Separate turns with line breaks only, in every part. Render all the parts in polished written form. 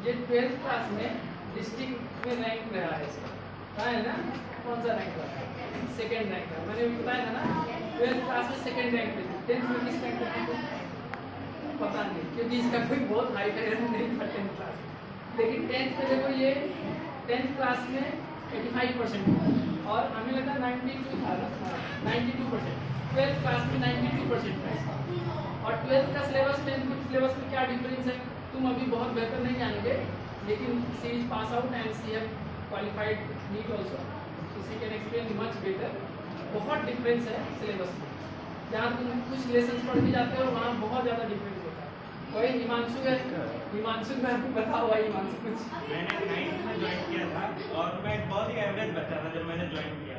ये 12th class में district में रैंक रहा है इसका, कहाँ है ना, कौन सा रैंक रहा है, सेकेंड रैंक रहा। मैंने बताया था ना 12th क्लास में सेकेंड रैंक पे थी, 10th में किस रैंक पे थी पता नहीं, क्योंकि इसका कोई बहुत हाई फाई नहीं था 10th क्लास में। लेकिन 10th में देखो ये 10th क्लास में 85% और हमें लगा 92 था ना, 92%। 12th क्लास में 92% था इसका। और 12th का सिलेबस 10th के सिलेबस में क्या डिफरेंस है तुम अभी बहुत बेहतर नहीं जानेंगे, लेकिन she is pass out and she have qualified NEET also, she can explain much better. बहुत डिफरेंस है सिलेबस में, जहाँ तुम कुछ लेसन पढ़ के जाते हो वहाँ बहुत ज़्यादा डिफरेंस होता है। वही हिमांशु है, हिमांशु में आपको पता हुआ हिमांशु कुछ।
मैंने 9th में ज्वाइन किया था और मैं बहुत ही एवरेज बच्चा था जब मैंने ज्वाइन किया।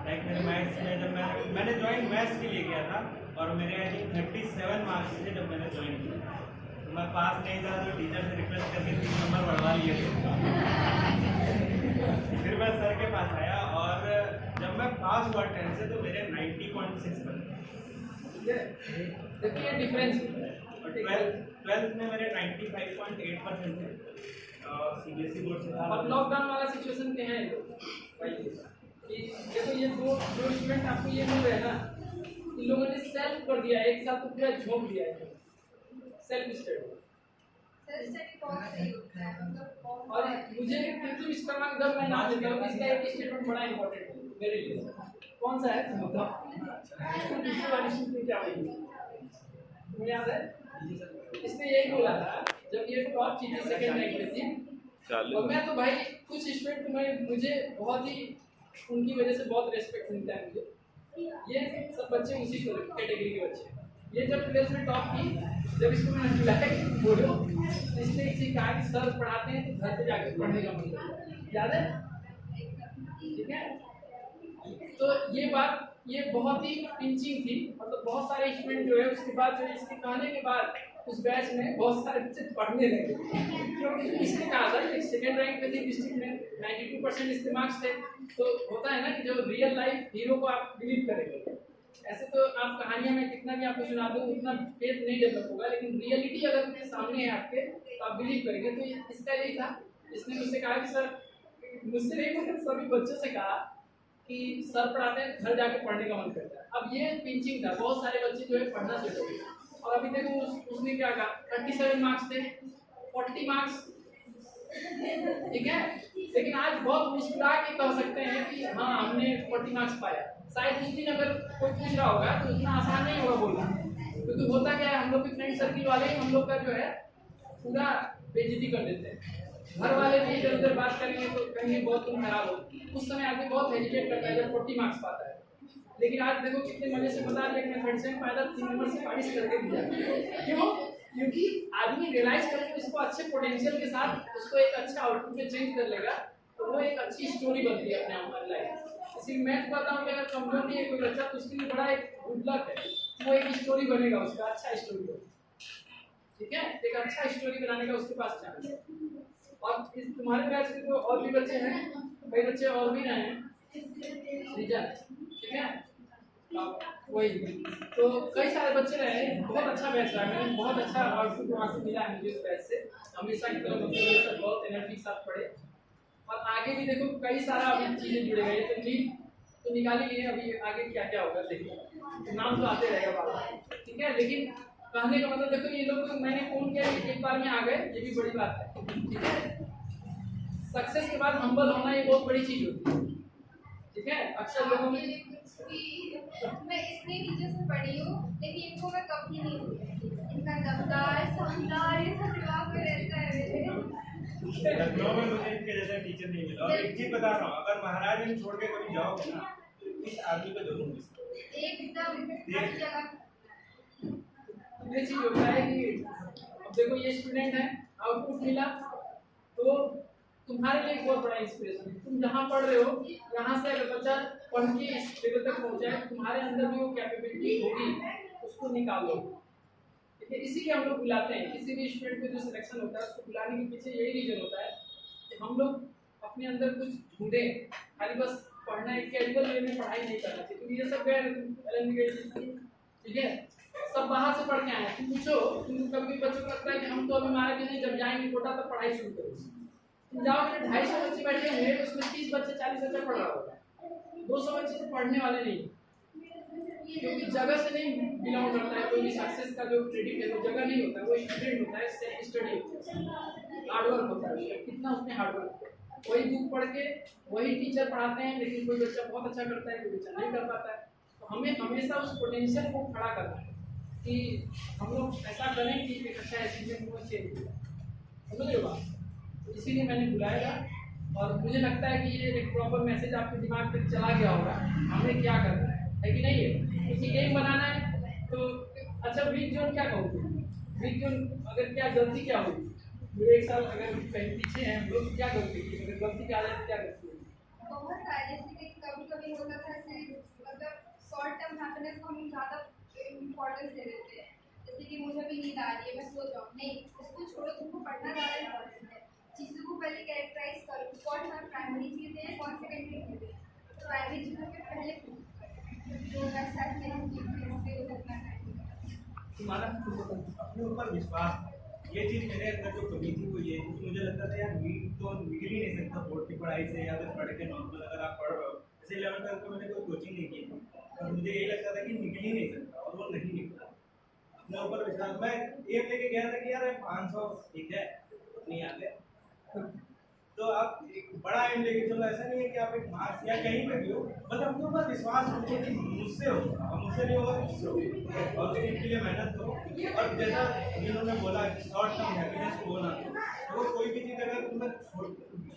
लाइक मेरे मैथ्स में जब मैंने ज्वाइन मैथ्स के लिए किया था और मेरे आई थिंक 37 मार्क्स थे जब मैंने ज्वाइन किया। तो मैं पास नहीं था तो टीचर से रिक्वेस्ट करके 3 नंबर बढ़वा लिए थे। फिर मैं सर के पास आया और जब मैं पास हुआ 10th से तो मेरे 90.6 बने।
देखिए डिफरेंस।
और 12th में मेरे 95.8% थे। सीबीएसई बोर्ड से था।
और लॉकडाउन वाला सिचुएशन क्या है भाई, कि देखो ये दो स्टूडेंट आपको ये मिल रहे हैं ना, इन लोगों ने सेल्फ कर दिया, एक साथ तो पूरा झोंक दिया है सेल्फ स्टडी। और मुझे कृत्रिम स्टमक जब मैं नाम लेता हूँ इसका एक स्टेटमेंट बड़ा इंपॉर्टेंट है मेरे लिए। कौन सा है मतलब क्या हुई तुम्हें याद है? इसने यही बोला था जब ये टॉप चीजें सेकंड रैंक पे थी, और मैं तो भाई कुछ स्टूडेंट मुझे बहुत ही उनकी वजह से बहुत रेस्पेक्ट मिलता है मुझे। ये सब बच्चे उसी कैटेगरी के बच्चे, ये जब 12th में टॉप की, जब इसको मैंने बुलाया बोलो इसने इसी कहा कि सर पढ़ाते हैं तो घर पे जाकर पढ़ने का मन करता है, याद है? ठीक है, तो ये बात ये बहुत ही पिंचिंग थी, मतलब बहुत सारे स्टूडेंट जो है उसके बाद जो इसके कहने के बाद उस बैच में बहुत सारे बच्चे पढ़ने लगे, क्योंकि इसने कहा था कि सेकंड रैंक पे थी डिस्ट्रिक्ट में, 92% इसके मार्क्स थे। तो होता है ना कि जो रियल लाइफ हीरो को आप बिलीव करेंगे, ऐसे तो आप कहानियां में कितना भी आपको सुना दो उतना फेथ नहीं डेवलप होगा, लेकिन रियलिटी अगर सामने है आपके तो आप बिलीव करेंगे। तो इसका यही था, इसने मुझसे कहा कि सर, मुझसे नहीं मतलब सभी बच्चों से कहा कि सर पढ़ाते हैं घर जाके पढ़ने का मन करता है। अब ये पिंचिंग था, बहुत सारे बच्चे जो है पढ़ना शुरू हो गए। और अभी देखो उसने क्या कहा, 37 मार्क्स थे, 40 मार्क्स, ठीक है, लेकिन आज बहुत मुस्कुरा के कह सकते हैं कि हाँ हमने 40 मार्क्स पाया। शायद उस दिन अगर कोई पूछ रहा होगा तो इतना आसान नहीं होगा बोलना, क्योंकि होता क्या है हम लोग के फ्रेंड सर्किल वाले हम लोग का जो है पूरा बेइज्जती कर देते हैं। घर वाले भी इधर उधर बात करेंगे तो कहेंगे बहुत तुम खराब हो, उस समय आदमी बहुत हेजिटेट करता है जब 40 मार्क्स पाता है। लेकिन आज देखो कितने मजे से बता दिया कि मैं 37 पाया था, 3 नंबर से बारिश करके दिया। क्यों? क्योंकि आदमी रियलाइज करके उसको अच्छे पोटेंशियल के साथ उसको एक अच्छा आउटपुट में चेंज कर लेगा तो वो एक अच्छी स्टोरी बनती है अपने हमारी लाइफ। इसी मैं तो कहता हूँ कि अगर कमजोर नहीं है कोई बच्चा तो उसके लिए बड़ा एक गुड लक है, वो एक स्टोरी बनेगा उसका, अच्छा स्टोरी बनेगा, ठीक है, एक अच्छा स्टोरी बनाने का उसके पास चांस है। और तुम्हारे बैच के तो और भी बच्चे हैं, कई बच्चे और भी आए हैं, ठीक है, वही तो कई सारे बच्चे रहे, बहुत अच्छा बैच रहा है, मैंने बहुत अच्छा आउटपुट वहाँ से मिला है मुझे उस बैच से, हमेशा की तरह बच्चे बहुत एनर्जी के साथ पढ़े। और आगे भी देखो कई सारा अभी चीजें जुड़े गए, तो नीट तो निकाली गई है, अभी आगे क्या क्या होगा देखिए, नाम तो आते रहेगा बाबा, ठीक है। लेकिन कहने का मतलब देखो ये लोग मैंने फोन किया एक बार में आ गए, ये भी बड़ी बात है, ठीक है। सक्सेस के बाद हम्बल होना ये बहुत बड़ी चीज होती है, ठीक है। अक्सर लोगों में
मैं इतने टीचर से पढ़ी हूँ लेकिन इनको मैं कभी नहीं भूली, इनका दमदार शानदार ये सब दिमाग में रहता है मेरे।
लखनऊ में मुझे इनके जैसा टीचर नहीं मिला। और एक चीज बता रहा हूँ, अगर महाराजगंज छोड़ के कभी जाओगे ना तो इस आदमी को जरूर मिस करो।
एकदम हर जगह
ये चीज होता है कि अब देखो ये स्टूडेंट है, आउटपुट मिला तो तुम्हारे लिए बहुत बड़ा इंस्पिरेशन है। तुम जहाँ पढ़ रहे हो यहाँ से अगर बच्चा पढ़ के इस लेवल तक पहुँचा है, तुम्हारे अंदर भी वो कैपेबिलिटी होगी, उसको निकालो, ठीक है। इसीलिए हम लोग बुलाते हैं, किसी भी स्टूडेंट को जो सिलेक्शन होता है उसको बुलाने के पीछे यही रीजन होता है कि हम लोग अपने अंदर कुछ ढूंढें, खाली बस पढ़ना एक कैजुअल वे में पढ़ाई नहीं करना चाहिए, क्योंकि ये सब गैर, ठीक है, सब बाहर से पढ़ के आए हैं। तुम पूछो, तुम कभी बच्चों को लगता है कि हम तो अभी मारे कि नहीं, जब जाएंगे कोटा तो पढ़ाई शुरू करो। तुम जाओगे 250 बच्चे बैठे होंगे, उसमें 30 बच्चे 40 बच्चे पढ़ रहा होगा, 200 बच्चे तो पढ़ने वाले नहीं, क्योंकि जगह से नहीं बिलोंग करता है। कोई भी सक्सेस का जो क्रेडिट है वो जगह नहीं होता है, वो स्टूडेंट होता है, सेल्फ स्टडी होता है, हार्डवर्क होता है उसका, कितना उसने हार्डवर्क। वही बुक पढ़ के वही टीचर पढ़ाते हैं, लेकिन कोई बच्चा बहुत अच्छा करता है, कोई बच्चा नहीं कर पाता है। तो हमें हमेशा उस पोटेंशियल को खड़ा करना है कि हम लोग ऐसा करें कि एक अच्छा एचीवमेंट को चेंज हो। समझ रहे हो बात? तो इसीलिए मैंने बुलाया था, और मुझे लगता है कि ये एक प्रॉपर मैसेज आपके दिमाग तक चला गया होगा हमें क्या करना है कि नहीं है। क्योंकि गेम बनाना है तो अच्छा, वीक जोन क्या कहोगे? वीक जोन अगर क्या गलती क्या होगी? एक साल अगर कहीं पीछे हैं हम लोग, क्या गलती की? अगर गलती क्या आ जाए तो क्या करती है?
बहुत सारे, जैसे कि कभी कभी होता था कि मतलब शॉर्ट टर्म हैप्पीनेस को हम ज़्यादा इम्पोर्टेंस दे देते हैं। जैसे कि मुझे भी नींद आ रही है, मैं सो जाऊँ, नहीं, उसको छोड़ो, तुमको पढ़ना ज़्यादा इम्पोर्टेंट है। चीज़ों को पहले कैरेक्टराइज करो, कौन सा प्राइमरी चीज़ें हैं, कौन सेकेंडरी चीज़ें हैं। प्राइमरी चीज़ों के पहले जो वैसा
तुम्हारा
अपने ऊपर विश्वास, ये चीज़ मेरे अंदर जो कमी थी वो ये थी कि मुझे लगता था यार नीट तो निकल ही नहीं सकता बोर्ड की पढ़ाई से, या फिर पढ़ के नॉर्मल अगर आप पढ़ रहे हो। जैसे 11th तक तो मैंने कोई कोचिंग नहीं की थी, और मुझे ये लगता था कि निकल ही नहीं सकता, और वो नहीं निकला। अपने ऊपर विश्वास, मैं एम लेके गया था कि यार 500 ठीक है, नहीं आ गया तो आप एक बड़ा एम लेके चलो। ऐसा नहीं है कि आप एक मार्क्स या कहीं पे भी हो, बस अपने ऊपर विश्वास रखो कि मुझसे होगा, और मुझसे नहीं होगा किससे होगा, और उसके लिए मेहनत करो। और जैसा जिन्होंने बोला शॉर्ट टर्म हैप्पीनेस को बोला, तो कोई भी चीज़ अगर तुम्हें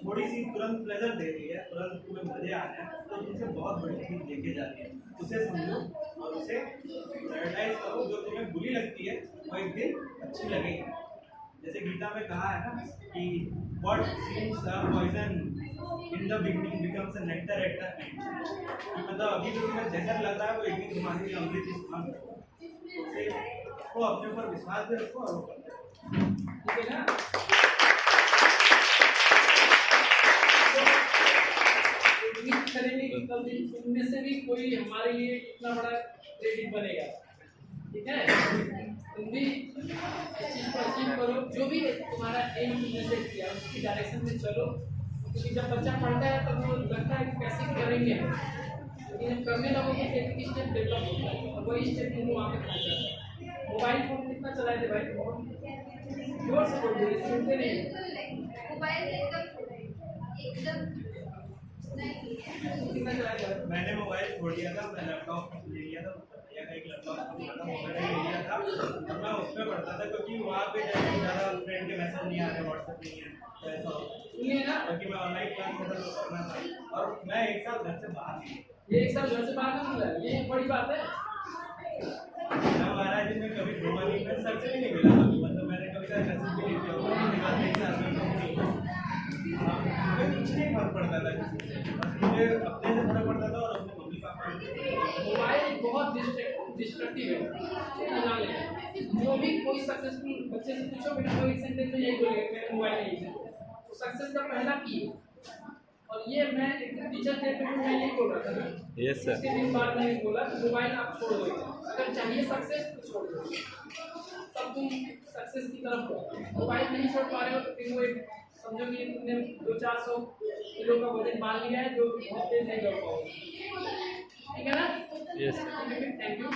थोड़ी सी तुरंत प्लेजर दे रही है, तुरंत तुम्हें मजे आ रहे हैं, तो तुमसे बहुत बड़ी चीज़ लेके जाती है। उसे समझो और उसे प्रायोरिटाइज करो। जो तुम्हें बुरी लगती है वो एक दिन अच्छी लगेगी। जैसे गीता में कहा है ना कि what seems a poison in the beginning becomes a nectar at the end। मतलब अभी जो तुम्हें जहर लग रहा है वो एक दिन तुम्हारे लिए अमृत स्थान होगा। तो अपने ऊपर विश्वास भी रखो और वो करो, ठीक है ना?
करेंगे कि कल दिन उनमें से भी कोई हमारे लिए इतना बड़ा क्रेडिट बनेगा, ठीक है? तुम भी इस चीज़ को अचीव करो, जो भी तुम्हारा एम तुमने सेट किया उसकी डायरेक्शन में चलो। क्योंकि जब बच्चा पढ़ता है तब वो लगता है कि कैसे करेंगे, लेकिन करने लगो तो एक स्टेप डेवलप होता है, और वही स्टेप तुमको वहाँ पे पहुँचाता है। मोबाइल फोन कितना चलाए थे भाई? जोर से बोल दो, सुनते नहीं।
मोबाइल एकदम
कितना चलाए थे?
मैंने मोबाइल छोड़ दिया था, मैं लैपटॉप ले लिया था, भैया का एक लैपटॉप खत्म हो गया ले लिया था, और मैं उसमें पढ़ता था, क्योंकि वहाँ पे ज़्यादा फ्रेंड के मैसेज नहीं आ रहे, व्हाट्सएप नहीं है, तो ऐसा होता है।
सुनिए ना,
क्योंकि मैं ऑनलाइन क्लास करना था, और मैं एक साल घर से बाहर नहीं,
ये एक साल घर से बाहर नहीं निकला, ये एक बड़ी बात है।
महाराज जी ने कभी घूमा नहीं, मैं सर से भी नहीं मिला, मतलब मैंने कभी मैसेज भी नहीं किया, मुझे कुछ नहीं फर्क पड़ता था किसी से, मुझे अपने से फर्क पड़ता था और अपने मम्मी पापा।
मोबाइल बहुत डिस्ट्रक्टिव है। जो भी कोई सक्सेसफुल बच्चे से पूछो, बेटा कोई सेंटेंस में यही बोलेगा मेरा मोबाइल नहीं है। तो सक्सेस का पहला की है, और ये मैं एक टीचर डे पे मैं यही बोल रहा था ना,
यस सर।
उसके दिन बाद मैंने बोला कि मोबाइल आप छोड़ दो, अगर चाहिए सक्सेस तो छोड़ दो, तब तुम सक्सेस की तरफ हो। मोबाइल नहीं छोड़ पा रहे हो तो फिर वो एक समझो कि तुमने 200-400 किलो का वजन मान लिया है जो बहुत तेज नहीं कर पाओगे, ठीक है ना?
यस।
Thank you.